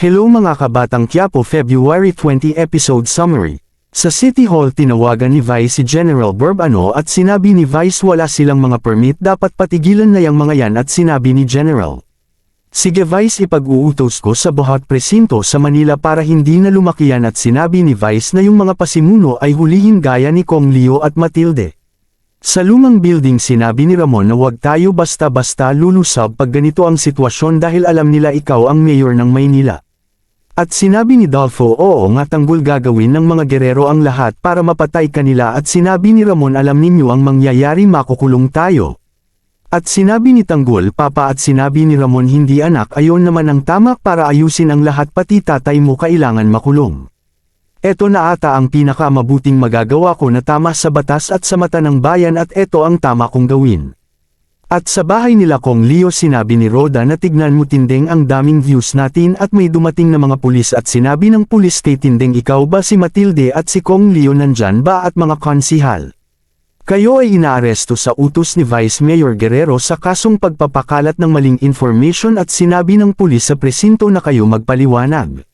Hello mga kabatang Quiapo, February 20 episode summary. Sa City Hall tinawagan ni Vice si General Burbano at sinabi ni Vice wala silang mga permit, dapat patigilan na yang mga yan, at sinabi ni General, sige Vice, ipag-uutos ko sa bawat presinto sa Manila para hindi na lumaki yan, at sinabi ni Vice na yung mga pasimuno ay hulihin gaya ni Kong Leo at Matilde. Sa lumang building sinabi ni Ramon na huwag tayo basta-basta lulusab pag ganito ang sitwasyon dahil alam nila ikaw ang mayor ng Maynila. At sinabi ni Dolfo, oo nga, tanggol, gagawin ng mga gerero ang lahat para mapatay kanila, at sinabi ni Ramon, alam ninyo ang mangyayari, makukulong tayo. At sinabi ni Tanggol, papa, at sinabi ni Ramon, hindi anak, ayon naman ang tama, para ayusin ang lahat, pati tatay mo kailangan makulong. Eto na ata ang pinakamabuting magagawa ko na tama sa batas at sa mata ng bayan, at eto ang tama kong gawin. At sa bahay nila Kong Leo sinabi ni Roda na tignan mo Tindeng, ang daming views natin at may dumating na mga pulis, at sinabi ng pulis kay Tindeng, ikaw ba si Matilde at si Kong Leo nandyan ba, at mga konsihal? Kayo ay inaaresto sa utos ni Vice Mayor Guerrero sa kasong pagpapakalat ng maling information, at sinabi ng pulis sa presinto na kayo magpaliwanag.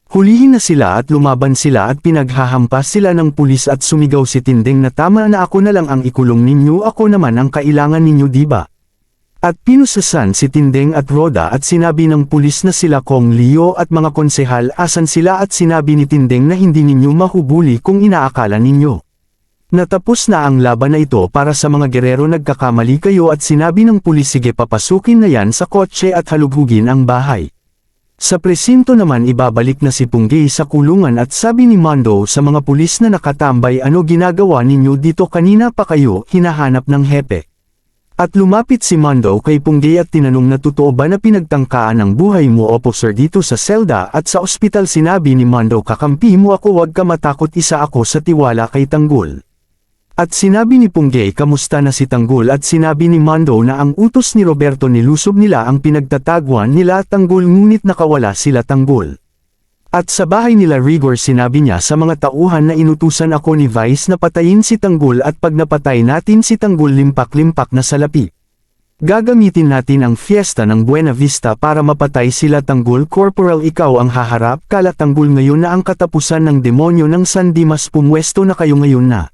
Hulihin na sila at lumaban sila, at pinaghahampas sila ng pulis, at sumigaw si Tindeng na tama na, ako na lang ang ikulong ninyo, ako naman ang kailangan ninyo, diba? At pinusasan si Tindeng at Roda, at sinabi ng pulis na sila Kong Leo at mga konsehal asan sila, at sinabi ni Tindeng na hindi ninyo mahubuli kung inaakala ninyo. Natapos na ang laban na ito para sa mga gerero, nagkakamali kayo, at sinabi ng pulis, sige papasukin na yan sa kotse at halughugin ang bahay. Sa presinto naman ibabalik na si Punggay sa kulungan, at sabi ni Mondo sa mga pulis na nakatambay, ano ginagawa ninyo dito, kanina pa kayo hinahanap ng hepe. At lumapit si Mondo kay Punggay at tinanong na totoo ba na pinagtangkaan ang buhay mo, officer, dito sa selda at sa ospital. Sinabi ni Mondo, kakampi mo ako, wag ka matakot, isa ako sa tiwala kay Tanggol. At sinabi ni Punggay, kamusta na si Tanggol, at sinabi ni Mondo na ang utos ni Roberto nilusob nila ang pinagtatagwan nila Tanggol, ngunit nakawala sila Tanggol. At sa bahay nila Rigor sinabi niya sa mga tauhan na inutusan ako ni Vice na patayin si Tanggol, at pag napatay natin si Tanggol, limpak-limpak na salapi. Gagamitin natin ang fiesta ng Buena Vista para mapatay sila Tanggol. Corporal, ikaw ang haharap, kala Tanggol, ngayon na ang katapusan ng demonyo ng San Dimas, pumwesto na kayo ngayon na.